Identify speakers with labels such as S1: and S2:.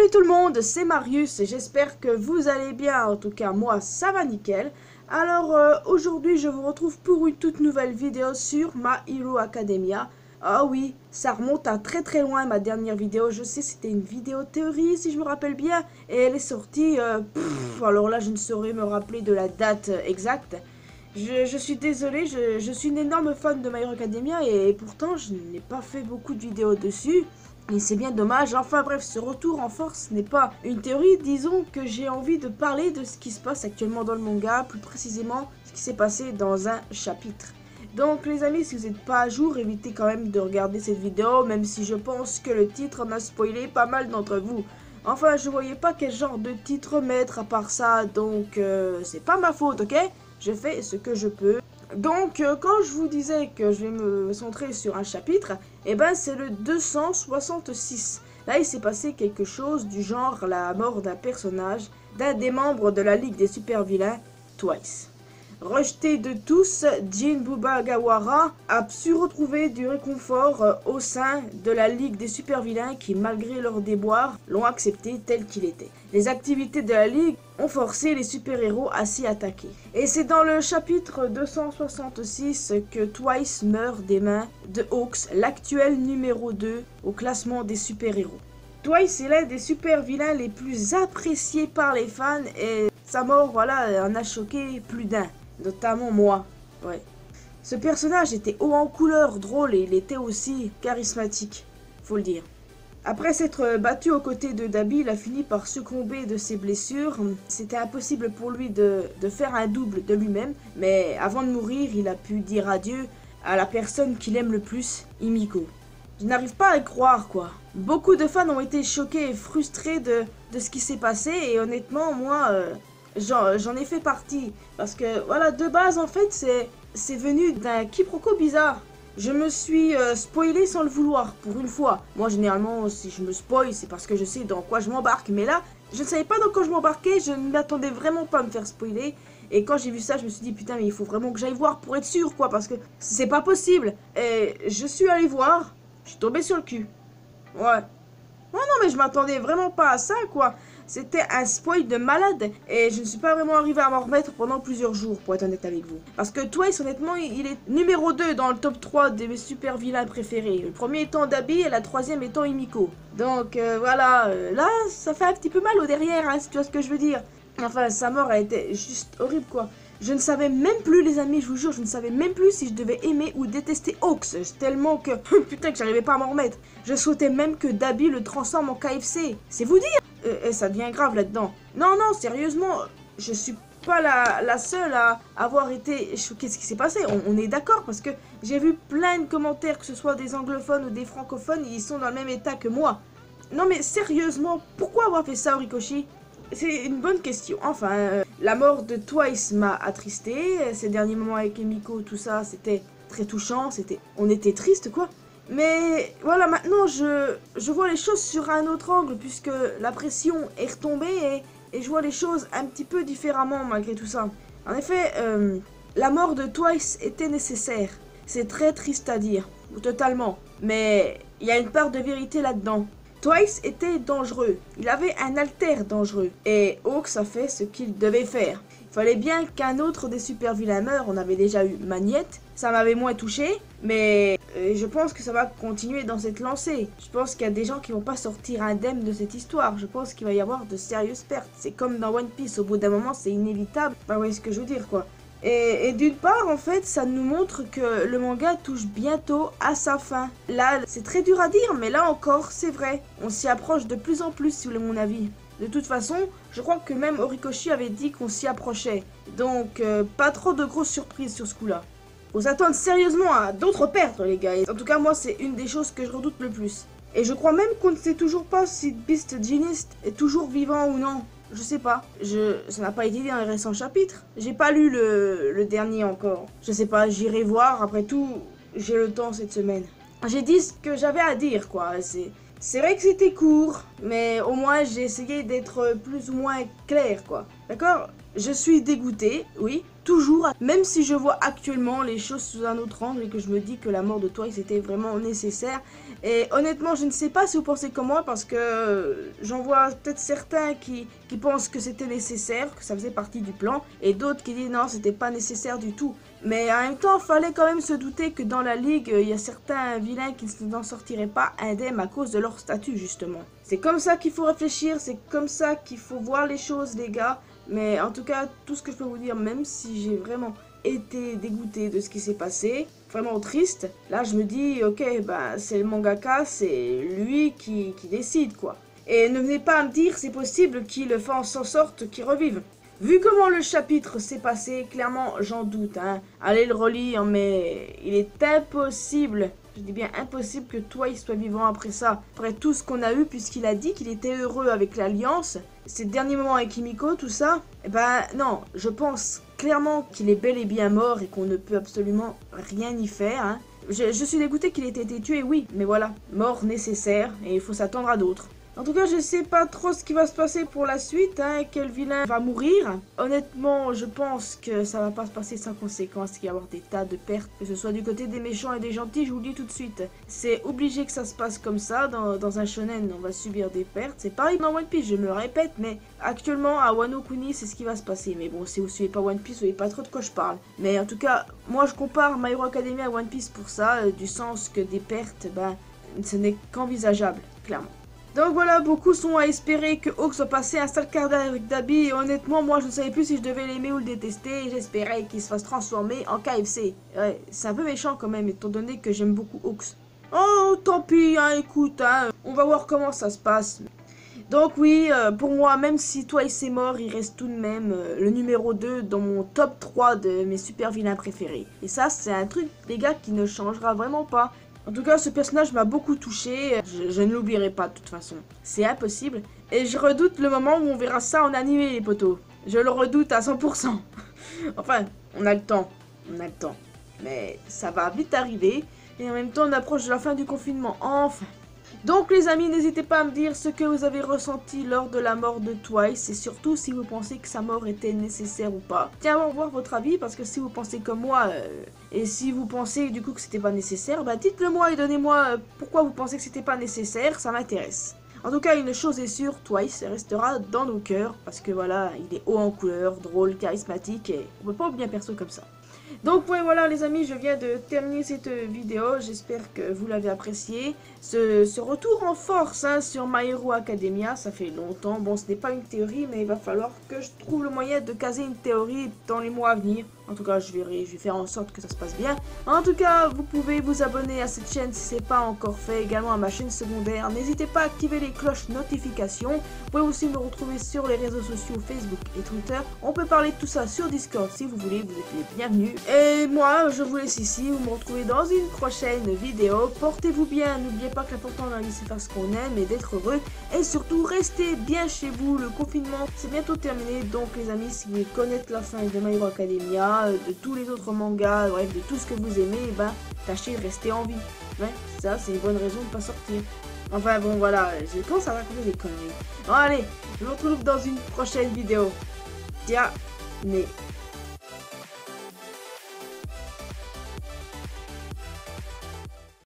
S1: Salut tout le monde, c'est Marius et j'espère que vous allez bien. En tout cas, moi, ça va nickel. Alors, aujourd'hui, je vous retrouve pour une toute nouvelle vidéo sur My Hero Academia. Ah oui, ça remonte à très très loin ma dernière vidéo. Je sais, c'était une vidéo théorie si je me rappelle bien. Et elle est sortie, alors là, je ne saurais me rappeler de la date exacte. Je suis désolé, je suis une énorme fan de My Hero Academia et pourtant, je n'ai pas fait beaucoup de vidéos dessus. Et c'est bien dommage, enfin bref, ce retour en force n'est pas une théorie, disons que j'ai envie de parler de ce qui se passe actuellement dans le manga, plus précisément ce qui s'est passé dans un chapitre. Donc les amis, si vous n'êtes pas à jour, évitez quand même de regarder cette vidéo, même si je pense que le titre en a spoilé pas mal d'entre vous. Enfin, je voyais pas quel genre de titre mettre à part ça, donc c'est pas ma faute, ok? Je fais ce que je peux. Donc, quand je vous disais que je vais me centrer sur un chapitre, eh ben c'est le 266. Là, il s'est passé quelque chose du genre la mort d'un personnage, d'un des membres de la Ligue des super vilains, Twice. Rejeté de tous, Jin Bubagawara a su retrouver du réconfort au sein de la Ligue des super vilains qui, malgré leurs déboires, l'ont accepté tel qu'il était. Les activités de la Ligue ont forcé les super-héros à s'y attaquer. Et c'est dans le chapitre 266 que Twice meurt des mains de Hawks, l'actuel numéro 2 au classement des super-héros. Twice est l'un des super-vilains les plus appréciés par les fans et sa mort, voilà, en a choqué plus d'un. Notamment moi, ouais. Ce personnage était haut en couleur, drôle et il était aussi charismatique, faut le dire. Après s'être battu aux côtés de Dabi, il a fini par succomber de ses blessures. C'était impossible pour lui de faire un double de lui-même, mais avant de mourir, il a pu dire adieu à la personne qu'il aime le plus, Himiko. Je n'arrive pas à y croire, quoi. Beaucoup de fans ont été choqués et frustrés de ce qui s'est passé, et honnêtement, moi... J'en ai fait partie, parce que voilà, de base en fait c'est venu d'un quiproquo bizarre. Je me suis spoilé sans le vouloir, pour une fois. Moi généralement si je me spoil c'est parce que je sais dans quoi je m'embarque, mais là je ne savais pas dans quoi je m'embarquais, je ne m'attendais vraiment pas à me faire spoiler. Et quand j'ai vu ça je me suis dit putain mais il faut vraiment que j'aille voir pour être sûr quoi, parce que c'est pas possible. Et je suis allé voir, je suis tombé sur le cul. Ouais. Non, non, mais je m'attendais vraiment pas à ça, quoi. C'était un spoil de malade et je ne suis pas vraiment arrivé à m'en remettre pendant plusieurs jours, pour être honnête avec vous. Parce que Twice, honnêtement, il est numéro 2 dans le top 3 des super vilains préférés. Le premier étant Dabi et la troisième étant Himiko. Donc voilà, là, ça fait un petit peu mal au derrière, hein, si tu vois ce que je veux dire. Enfin, sa mort a été juste horrible, quoi. Je ne savais même plus, les amis, je vous jure, je ne savais même plus si je devais aimer ou détester Hawks, tellement que, putain, que j'arrivais pas à m'en remettre. Je souhaitais même que Dabi le transforme en KFC, c'est vous dire. Et ça devient grave là-dedans. Non, non, sérieusement, je suis pas la seule à avoir été choquée de ce qui s'est passé, on est d'accord, parce que j'ai vu plein de commentaires, que ce soit des anglophones ou des francophones, ils sont dans le même état que moi. Non mais sérieusement, pourquoi avoir fait ça, Horikoshi ? C'est une bonne question. Enfin, la mort de Twice m'a attristé. Ces derniers moments avec Himiko, tout ça, c'était très touchant. On était triste, quoi. Mais voilà, maintenant, je vois les choses sur un autre angle, puisque la pression est retombée et je vois les choses un petit peu différemment malgré tout ça. En effet, la mort de Twice était nécessaire. C'est très triste à dire, totalement. Mais il y a une part de vérité là-dedans. Twice était dangereux, il avait un alter dangereux, et Hawks a fait ce qu'il devait faire. Il fallait bien qu'un autre des super vilains meure, on avait déjà eu Magnette, ça m'avait moins touché, mais je pense que ça va continuer dans cette lancée. Je pense qu'il y a des gens qui vont pas sortir indemnes de cette histoire, je pense qu'il va y avoir de sérieuses pertes. C'est comme dans One Piece, au bout d'un moment c'est inévitable, bah vous voyez ce que je veux dire quoi. Et d'une part, en fait, ça nous montre que le manga touche bientôt à sa fin. Là, c'est très dur à dire, mais là encore, c'est vrai. On s'y approche de plus en plus, si vous voulez mon avis. De toute façon, je crois que même Horikoshi avait dit qu'on s'y approchait. Donc, pas trop de grosses surprises sur ce coup-là. Faut s'attendre sérieusement à d'autres pertes, les gars. Et en tout cas, moi, c'est une des choses que je redoute le plus. Et je crois même qu'on ne sait toujours pas si Beast Genius est toujours vivant ou non. Je sais pas, ça n'a pas été dit dans les récents chapitres. J'ai pas lu le dernier encore. Je sais pas, j'irai voir, après tout, j'ai le temps cette semaine. J'ai dit ce que j'avais à dire, quoi. C'est vrai que c'était court, mais au moins j'ai essayé d'être plus ou moins clair, quoi. D'accord ? Je suis dégoûté, oui, toujours, même si je vois actuellement les choses sous un autre angle et que je me dis que la mort de Twice était vraiment nécessaire. Et honnêtement, je ne sais pas si vous pensez comme moi, parce que j'en vois peut-être certains qui pensent que c'était nécessaire, que ça faisait partie du plan, et d'autres qui disent non, c'était pas nécessaire du tout. Mais en même temps, il fallait quand même se douter que dans la ligue, il y a certains vilains qui n'en sortiraient pas indemnes à cause de leur statut, justement. C'est comme ça qu'il faut réfléchir, c'est comme ça qu'il faut voir les choses, les gars. Mais en tout cas, tout ce que je peux vous dire, même si j'ai vraiment été dégoûté de ce qui s'est passé, vraiment triste, là je me dis, ok, bah c'est le mangaka, c'est lui qui décide, quoi. Et ne venez pas me dire, c'est possible qu'il fasse en sorte qu'il revive. Vu comment le chapitre s'est passé, clairement j'en doute, hein. Allez le relire, mais il est impossible, je dis bien impossible que Twice soit vivant après ça. Après tout ce qu'on a eu, puisqu'il a dit qu'il était heureux avec l'Alliance, ces derniers moments avec Himiko, tout ça, eh ben non, je pense clairement qu'il est bel et bien mort et qu'on ne peut absolument rien y faire, hein. Je suis dégoûté qu'il ait été tué, oui, mais voilà, mort nécessaire et il faut s'attendre à d'autres. En tout cas, je sais pas trop ce qui va se passer pour la suite, hein, quel vilain va mourir. Honnêtement, je pense que ça va pas se passer sans conséquence, qu'il va y avoir des tas de pertes, que ce soit du côté des méchants et des gentils, je vous le dis tout de suite. C'est obligé que ça se passe comme ça, dans un shonen, on va subir des pertes. C'est pareil dans One Piece, je me répète, mais actuellement, à Wano Kuni, c'est ce qui va se passer. Mais bon, si vous suivez pas One Piece, vous voyez pas trop de quoi je parle. Mais en tout cas, moi je compare My Hero Academia à One Piece pour ça, du sens que des pertes, ben, ce n'est qu'envisageable, clairement. Donc voilà, beaucoup sont à espérer que Hawk soit passé un sale quart d'heure avec Dabi, et honnêtement, moi je ne savais plus si je devais l'aimer ou le détester, et j'espérais qu'il se fasse transformer en KFC. Ouais, c'est un peu méchant quand même, étant donné que j'aime beaucoup Hawks. Oh, tant pis, hein, écoute, hein, on va voir comment ça se passe. Donc oui, pour moi, même si Twice est mort, il reste tout de même le numéro 2 dans mon top 3 de mes super vilains préférés. Et ça, c'est un truc, les gars, qui ne changera vraiment pas. En tout cas, ce personnage m'a beaucoup touché, je ne l'oublierai pas de toute façon. C'est impossible, et je redoute le moment où on verra ça en animé, les potos. Je le redoute à 100%. Enfin, on a le temps, mais ça va vite arriver, et en même temps on approche de la fin du confinement, enfin. Donc les amis, n'hésitez pas à me dire ce que vous avez ressenti lors de la mort de Twice et surtout si vous pensez que sa mort était nécessaire ou pas. Tiens, on va voir votre avis parce que si vous pensez comme moi et si vous pensez du coup que c'était pas nécessaire, bah dites-le moi et donnez-moi pourquoi vous pensez que c'était pas nécessaire, ça m'intéresse. En tout cas, une chose est sûre, Twice restera dans nos cœurs parce que voilà, il est haut en couleur, drôle, charismatique et on peut pas oublier un perso comme ça. Donc ouais, voilà les amis, je viens de terminer cette vidéo, j'espère que vous l'avez apprécié. Ce retour en force hein, sur My Hero Academia, ça fait longtemps. Bon, ce n'est pas une théorie, mais il va falloir que je trouve le moyen de caser une théorie dans les mois à venir. En tout cas, je vais faire en sorte que ça se passe bien. En tout cas, vous pouvez vous abonner à cette chaîne si ce n'est pas encore fait, également à ma chaîne secondaire. N'hésitez pas à activer les cloches notifications. Vous pouvez aussi me retrouver sur les réseaux sociaux Facebook et Twitter. On peut parler de tout ça sur Discord si vous voulez, vous êtes les bienvenus. Et moi, je vous laisse ici, vous me retrouvez dans une prochaine vidéo. Portez-vous bien, n'oubliez pas que l'important dans la vie c'est faire ce qu'on aime et d'être heureux. Et surtout, restez bien chez vous, le confinement c'est bientôt terminé. Donc les amis, si vous voulez connaître la fin de My Hero Academia, de tous les autres mangas, bref, de tout ce que vous aimez, et ben, tâchez de rester en vie. Ouais, ça c'est une bonne raison de pas sortir. Enfin bon voilà, je commence à raconter des conneries. Bon allez, je vous retrouve dans une prochaine vidéo. Tiens, mais...